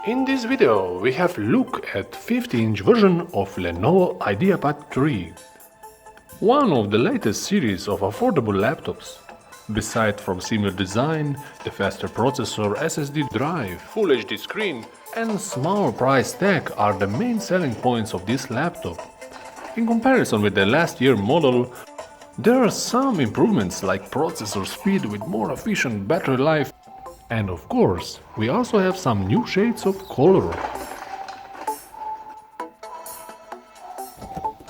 In this video we have a look at 50-inch version of Lenovo Ideapad 3. One of the latest series of affordable laptops. Beside from similar design, the faster processor, SSD drive, Full HD screen and small price tag are the main selling points of this laptop. In comparison with the last year model, there are some improvements like processor speed with more efficient battery life. And of course, we also have some new shades of color.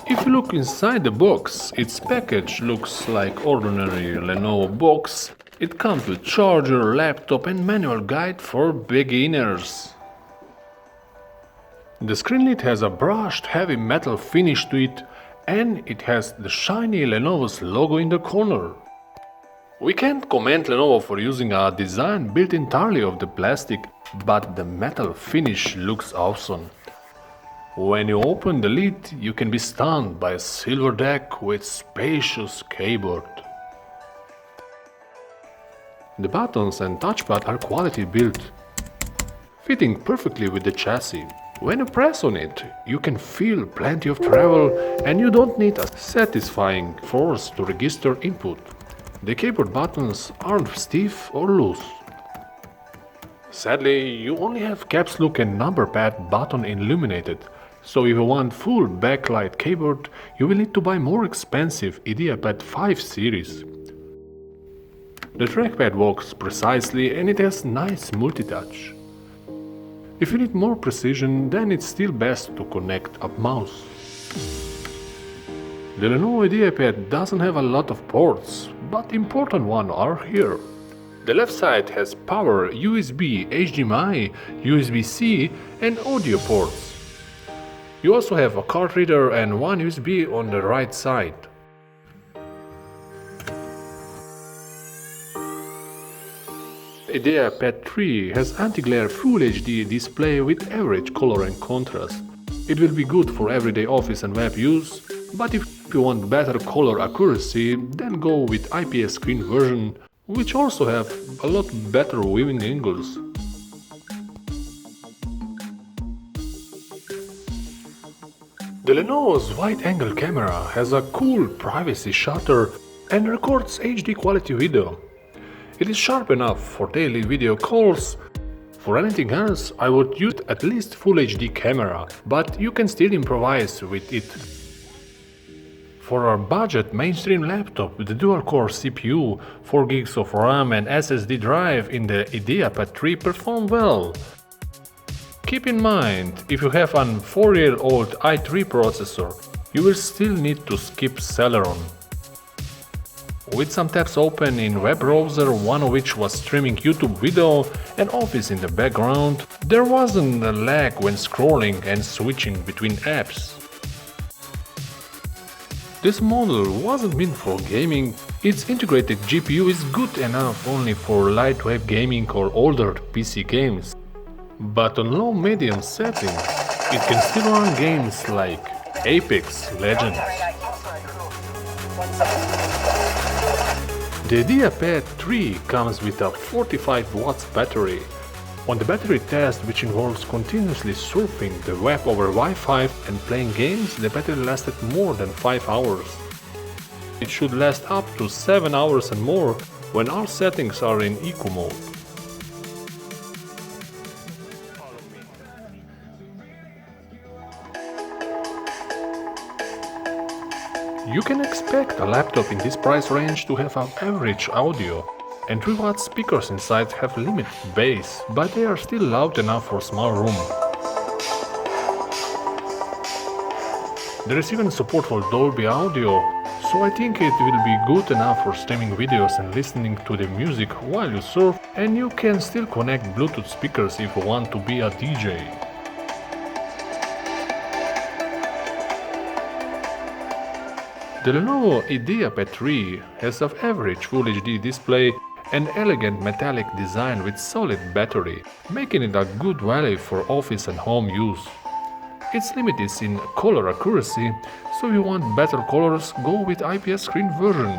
If you look inside the box, its package looks like ordinary Lenovo box. It comes with charger, laptop and manual guide for beginners. The screen lid has a brushed heavy metal finish to it and it has the shiny Lenovo's logo in the corner. We can't commend Lenovo for using a design built entirely of the plastic, but the metal finish looks awesome. When you open the lid, you can be stunned by a silver deck with spacious keyboard. The buttons and touchpad are quality built, fitting perfectly with the chassis. When you press on it, you can feel plenty of travel and you don't need a satisfying force to register input. The keyboard buttons aren't stiff or loose. Sadly, you only have caps lock and number pad button illuminated, so if you want full backlight keyboard, you will need to buy more expensive Ideapad 5 series. The trackpad works precisely and it has nice multi-touch. If you need more precision, then it's still best to connect a mouse. The Lenovo Ideapad doesn't have a lot of ports, but important ones are here. The left side has power, USB, HDMI, USB-C and audio ports. You also have a card reader and one USB on the right side. Ideapad 3 has anti-glare Full HD display with average color and contrast. It will be good for everyday office and web use, but if you want better color accuracy, then go with IPS screen version, which also have a lot better viewing angles. The Lenovo's wide-angle camera has a cool privacy shutter and records HD quality video. It is sharp enough for daily video calls. For anything else, I would use at least Full HD camera, but you can still improvise with it. For our budget mainstream laptop with the dual-core CPU, 4 GB of RAM and SSD drive in the Ideapad 3 perform well. Keep in mind, if you have an 4-year-old i3 processor, you will still need to skip Celeron. With some tabs open in web browser, one of which was streaming YouTube video and Office in the background, there wasn't a lag when scrolling and switching between apps. This model wasn't meant for gaming. Its integrated GPU is good enough only for lightweight gaming or older PC games. But on low-medium settings, it can still run games like Apex Legends. The Ideapad 3 comes with a 45 watts battery. On the battery test, which involves continuously surfing the web over Wi-Fi and playing games, the battery lasted more than 5 hours. It should last up to 7 hours and more when all settings are in eco mode. You can expect a laptop in this price range to have an average audio, and 3-watt speakers inside have limited bass, but they are still loud enough for a small room. There is even support for Dolby Audio, so I think it will be good enough for streaming videos and listening to the music while you surf, and you can still connect Bluetooth speakers if you want to be a DJ. The Lenovo Ideapad 3 has an average Full HD display and elegant metallic design with solid battery, making it a good value for office and home use. Its limit is in color accuracy, so if you want better colors, go with IPS screen version.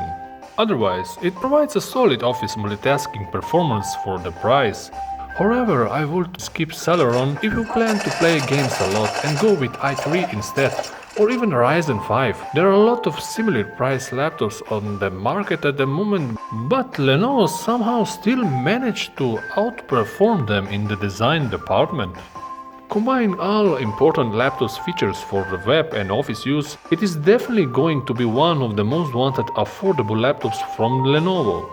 Otherwise, it provides a solid office multitasking performance for the price. However, I would skip Celeron if you plan to play games a lot and go with i3 instead, or even Ryzen 5. There are a lot of similar price laptops on the market at the moment, but Lenovo somehow still managed to outperform them in the design department. Combining all important laptops features for the web and office use, it is definitely going to be one of the most wanted affordable laptops from Lenovo.